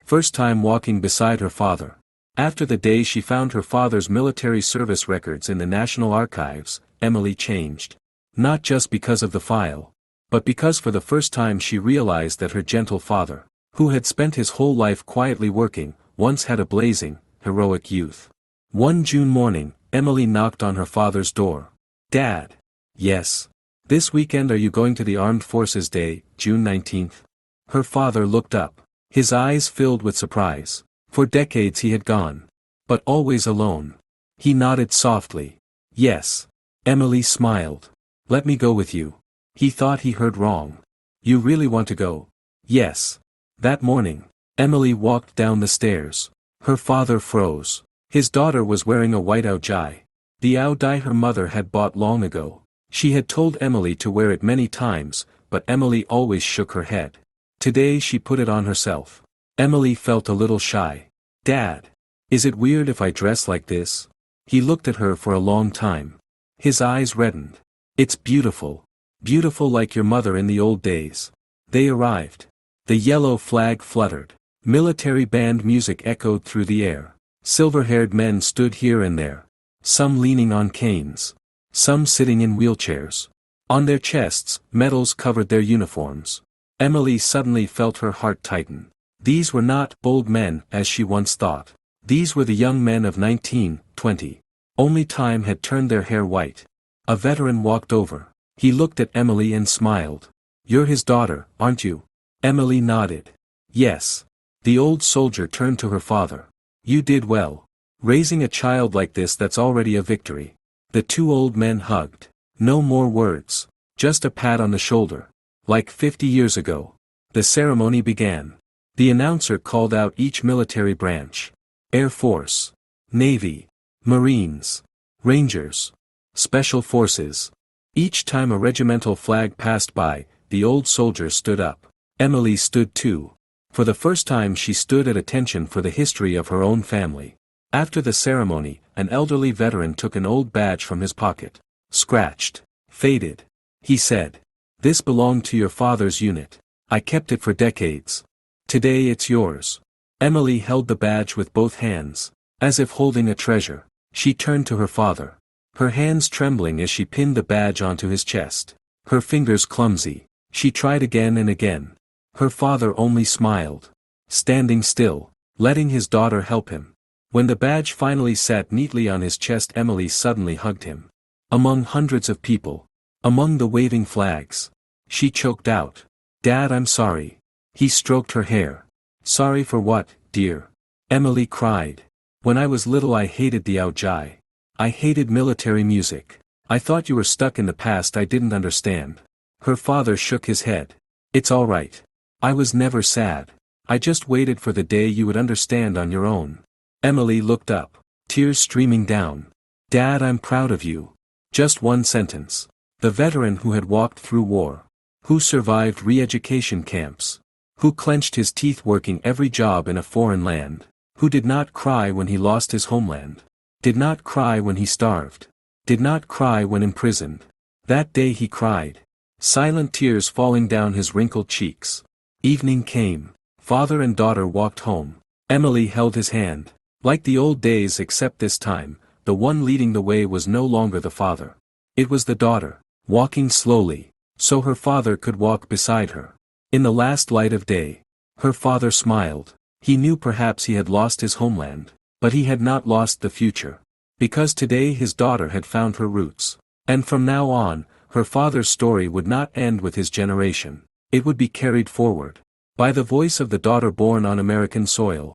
First time walking beside her father. After the day she found her father's military service records in the National Archives, Emily changed. Not just because of the file, but because for the first time she realized that her gentle father, who had spent his whole life quietly working, once had a blazing, heroic youth. One June morning, Emily knocked on her father's door. "Dad." "Yes. This weekend are you going to the Armed Forces Day, June 19th? Her father looked up. His eyes filled with surprise. For decades he had gone. But always alone. He nodded softly. "Yes." Emily smiled. "Let me go with you." He thought he heard wrong. "You really want to go?" "Yes." That morning, Emily walked down the stairs. Her father froze. His daughter was wearing a white aojai. The aojai her mother had bought long ago. She had told Emily to wear it many times, but Emily always shook her head. Today she put it on herself. Emily felt a little shy. "Dad, is it weird if I dress like this?" He looked at her for a long time. His eyes reddened. "It's beautiful. Beautiful like your mother in the old days." They arrived. The yellow flag fluttered. Military band music echoed through the air. Silver-haired men stood here and there. Some leaning on canes. Some sitting in wheelchairs. On their chests, medals covered their uniforms. Emily suddenly felt her heart tighten. These were not bold men as she once thought. These were the young men of 19, 20. Only time had turned their hair white. A veteran walked over. He looked at Emily and smiled. "You're his daughter, aren't you?" Emily nodded. "Yes." The old soldier turned to her father. "You did well. Raising a child like this, that's already a victory." The two old men hugged. No more words. Just a pat on the shoulder. Like 50 years ago. The ceremony began. The announcer called out each military branch. Air Force. Navy. Marines. Rangers. Special Forces. Each time a regimental flag passed by, the old soldier stood up. Emily stood too. For the first time she stood at attention for the history of her own family. After the ceremony, an elderly veteran took an old badge from his pocket. Scratched. Faded. He said. "This belonged to your father's unit. I kept it for decades. Today it's yours." Emily held the badge with both hands. As if holding a treasure. She turned to her father. Her hands trembling as she pinned the badge onto his chest. Her fingers clumsy. She tried again and again. Her father only smiled. Standing still, letting his daughter help him. When the badge finally sat neatly on his chest, Emily suddenly hugged him. Among hundreds of people. Among the waving flags. She choked out. "Dad, I'm sorry." He stroked her hair. "Sorry for what, dear?" Emily cried. "When I was little I hated the aojai. I hated military music. I thought you were stuck in the past, I didn't understand." Her father shook his head. "It's all right. I was never sad. I just waited for the day you would understand on your own." Emily looked up, tears streaming down. "Dad, I'm proud of you." Just one sentence. The veteran who had walked through war. Who survived re-education camps. Who clenched his teeth working every job in a foreign land. Who did not cry when he lost his homeland. Did not cry when he starved. Did not cry when imprisoned. That day he cried. Silent tears falling down his wrinkled cheeks. Evening came. Father and daughter walked home. Emily held his hand. Like the old days, except this time, the one leading the way was no longer the father. It was the daughter, walking slowly, so her father could walk beside her. In the last light of day, her father smiled. He knew perhaps he had lost his homeland, but he had not lost the future. Because today his daughter had found her roots. And from now on, her father's story would not end with his generation. It would be carried forward. By the voice of the daughter born on American soil.